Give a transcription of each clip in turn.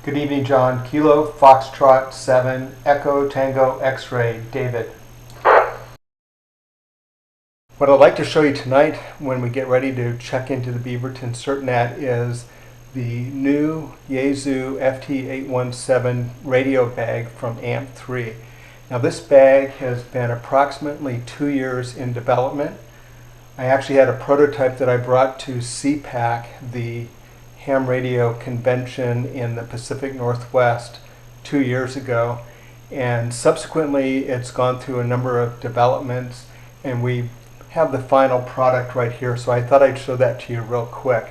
Good evening, John. Kilo Foxtrot 7 Echo Tango X-Ray, David. What I'd like to show you tonight when we get ready to check into the Beaverton CertNet is the new Yaesu FT-817 radio bag from AMP-3. Now this bag has been approximately 2 years in development. I actually had a prototype that I brought to CPAC, the ham radio convention in the Pacific Northwest 2 years ago, and subsequently it's gone through a number of developments and we have the final product right here, so I thought I'd show that to you real quick.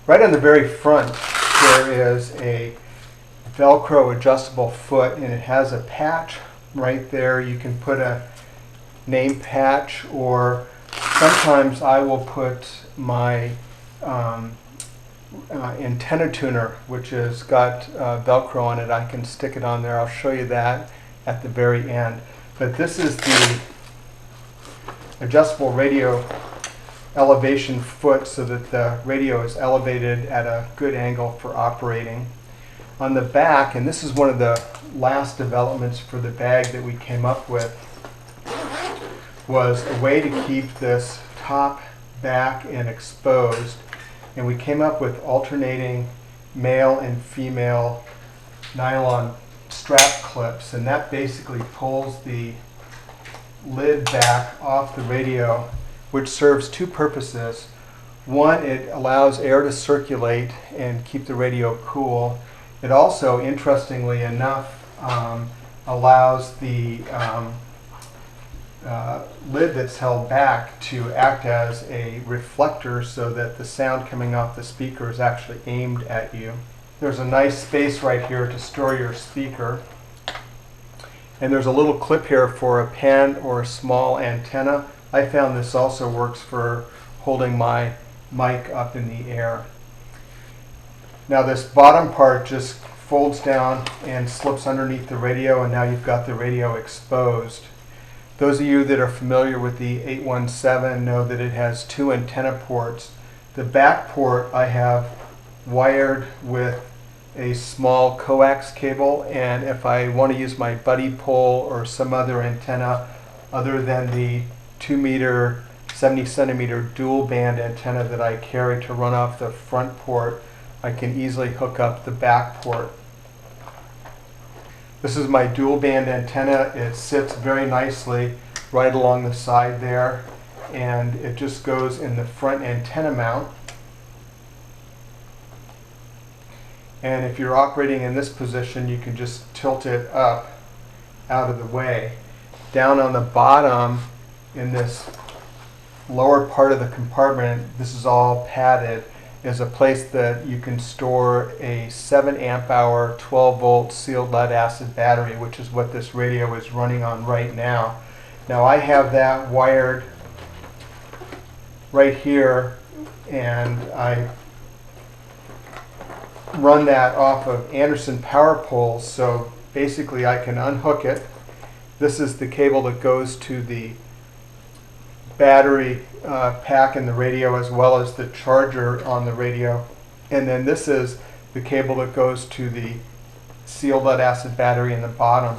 Right on the very front there is a Velcro adjustable foot and it has a patch right there. You can put a name patch, or sometimes I will put my antenna tuner, which has got Velcro on it. I can stick it on there. I'll show you that at the very end. But this is the adjustable radio elevation foot so that the radio is elevated at a good angle for operating. On the back, and this is one of the last developments for the bag that we came up with, was a way to keep this top back and exposed. And we came up with alternating male and female nylon strap clips, and that basically pulls the lid back off the radio, which serves two purposes. One, it allows air to circulate and keep the radio cool. It also, interestingly enough, allows the lid that's held back to act as a reflector so that the sound coming off the speaker is actually aimed at you. There's a nice space right here to store your speaker. And there's a little clip here for a pen or a small antenna. I found this also works for holding my mic up in the air. Now this bottom part just folds down and slips underneath the radio, and now you've got the radio exposed. Those of you that are familiar with the 817 know that it has two antenna ports. The back port I have wired with a small coax cable, and if I want to use my buddy pole or some other antenna other than the 2 meter 70 centimeter dual band antenna that I carry to run off the front port, I can easily hook up the back port. This is my dual band antenna. It sits very nicely right along the side there, and it just goes in the front antenna mount. And if you're operating in this position, you can just tilt it up out of the way. Down on the bottom in this lower part of the compartment, this is all padded, is a place that you can store a 7 amp hour 12 volt sealed lead acid battery, which is what this radio is running on right now. Now I have that wired right here, and I run that off of Anderson power poles, so basically I can unhook it. This is the cable that goes to the battery pack in the radio, as well as the charger on the radio, and then this is the cable that goes to the sealed lead acid battery in the bottom.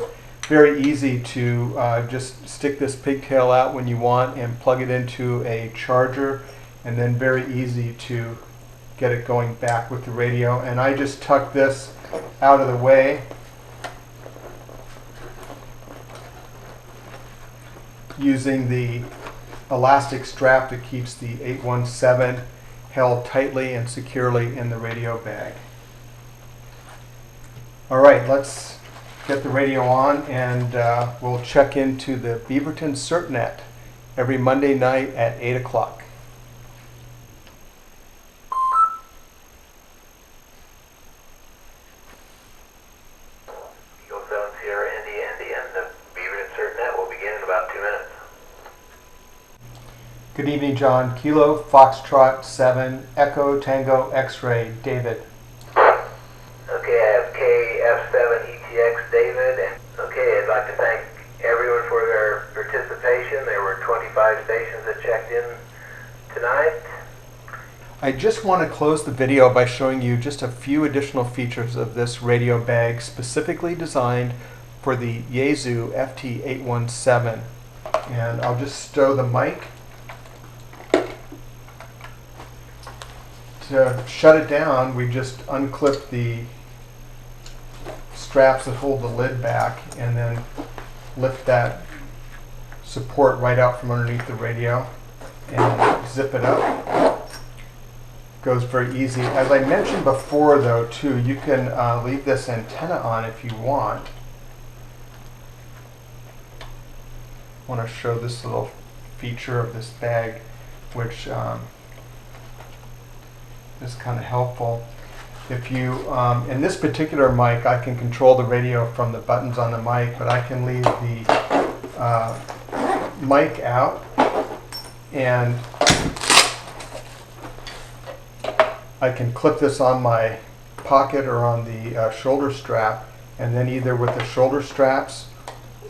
Very easy to just stick this pigtail out when you want and plug it into a charger, and then very easy to get it going back with the radio. And I just tuck this out of the way using the elastic strap that keeps the 817 held tightly and securely in the radio bag. Alright, let's get the radio on, and we'll check into the Beaverton CertNet every Monday night at 8 o'clock. Good evening, John. Kilo Foxtrot 7 Echo Tango X-Ray, David. Okay, I have KF7ETX, David. And okay, I'd like to thank everyone for their participation. There were 25 stations that checked in tonight. I just want to close the video by showing you just a few additional features of this radio bag specifically designed for the Yaesu FT-817. And I'll just stow the mic. To shut it down, we just unclip the straps that hold the lid back and then lift that support right out from underneath the radio and zip it up. Goes very easy. As I mentioned before though too, you can leave this antenna on if you want. I want to show this little feature of this bag which is kind of helpful. If you, in this particular mic, I can control the radio from the buttons on the mic, but I can leave the mic out and I can clip this on my pocket or on the shoulder strap, and then either with the shoulder straps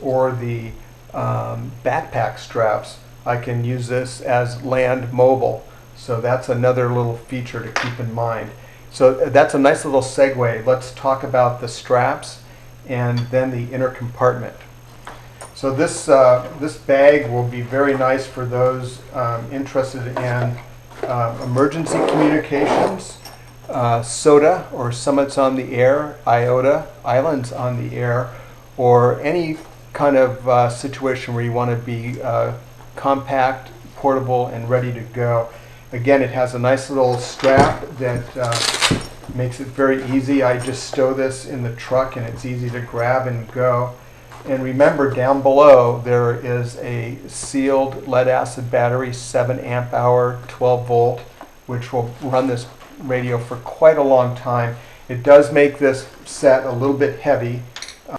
or the backpack straps, I can use this as land mobile. So that's another little feature to keep in mind. So that's a nice little segue. Let's talk about the straps and then the inner compartment. So this bag will be very nice for those interested in emergency communications, SOTA or Summits on the Air, IOTA, Islands on the Air, or any kind of situation where you want to be compact, portable, and ready to go. Again, it has a nice little strap that makes it very easy. I just stow this in the truck and it's easy to grab and go. And remember, down below there is a sealed lead acid battery, 7 amp hour, 12 volt, which will run this radio for quite a long time. It does make this set a little bit heavy.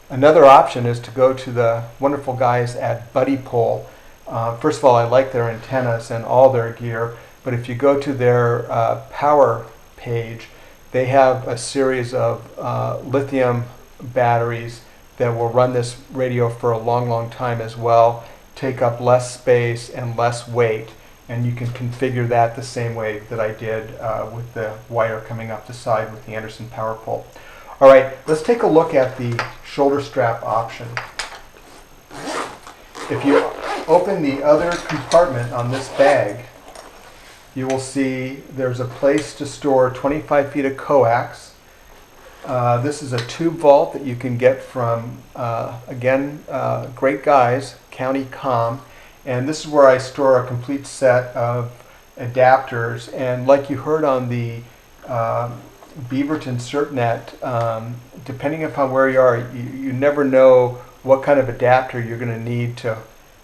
Another option is to go to the wonderful guys at Buddy Pole. First of all, I like their antennas and all their gear, but if you go to their power page, they have a series of lithium batteries that will run this radio for a long, long time as well, take up less space and less weight, and you can configure that the same way that I did with the wire coming up the side with the Anderson power pole. All right, let's take a look at the shoulder strap option. If you open the other compartment on this bag, you will see there's a place to store 25 feet of coax. This is a tube vault that you can get from, again, great guys, County Com. And this is where I store a complete set of adapters. And like you heard on the Beaverton CertNet, depending upon where you are, you never know what kind of adapter you're going to need to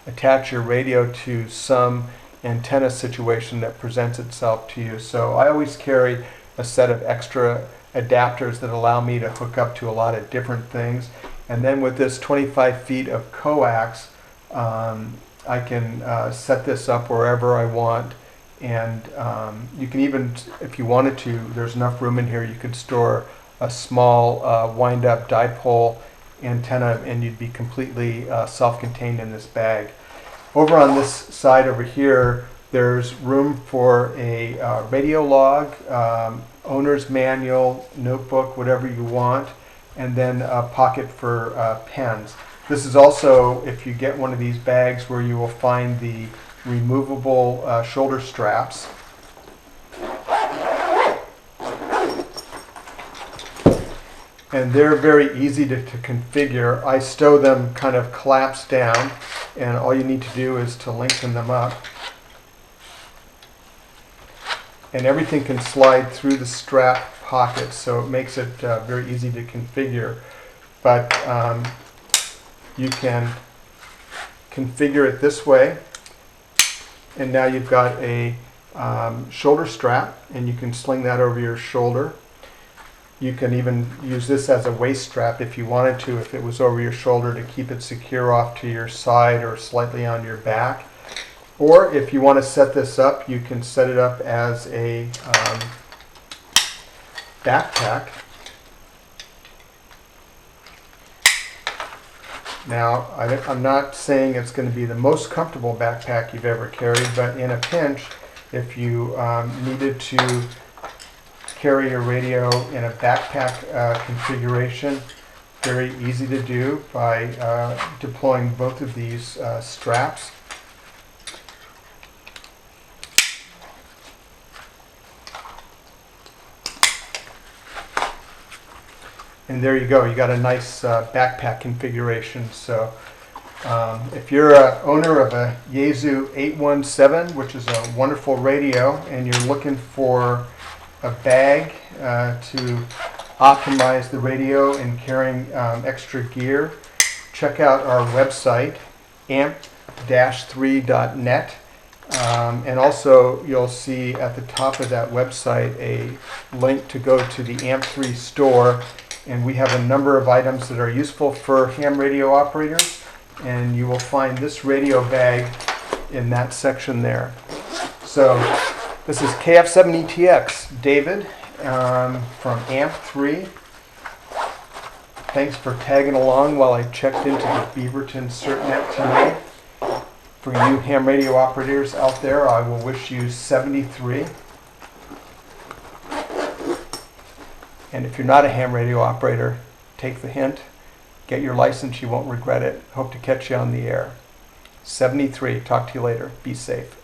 attach your radio to some antenna situation that presents itself to you. So I always carry a set of extra adapters that allow me to hook up to a lot of different things. And then with this 25 feet of coax, I can set this up wherever I want. And you can even, if you wanted to, there's enough room in here, you could store a small wind-up dipole antenna and you'd be completely self-contained in this bag. Over on this side over here, there's room for a radio log, owner's manual, notebook, whatever you want, and then a pocket for pens. This is also, if you get one of these bags, where you will find the removable shoulder straps. And they're very easy to configure. I stow them kind of collapsed down, and all you need to do is to lengthen them up. And everything can slide through the strap pockets, so it makes it very easy to configure. But you can configure it this way, and now you've got a shoulder strap, and you can sling that over your shoulder. You can even use this as a waist strap if you wanted to, if it was over your shoulder, to keep it secure off to your side or slightly on your back. Or if you want to set this up, you can set it up as a backpack. Now, I'm not saying it's going to be the most comfortable backpack you've ever carried, but in a pinch, If you needed to carry your radio in a backpack configuration, very easy to do by deploying both of these straps. And there you go, you got a nice backpack configuration. So if you're an owner of a Yaesu 817, which is a wonderful radio, and you're looking for a bag to optimize the radio and carrying extra gear, check out our website, AMP-3.net. And also you'll see at the top of that website a link to go to the AMP-3 store. And we have a number of items that are useful for ham radio operators, and you will find this radio bag in that section there. So this is KF7ETX, David from AMP-3. Thanks for tagging along while I checked into the Beaverton CertNet tonight. For you ham radio operators out there, I will wish you 73. And if you're not a ham radio operator, take the hint, get your license, you won't regret it. Hope to catch you on the air. 73, talk to you later. Be safe.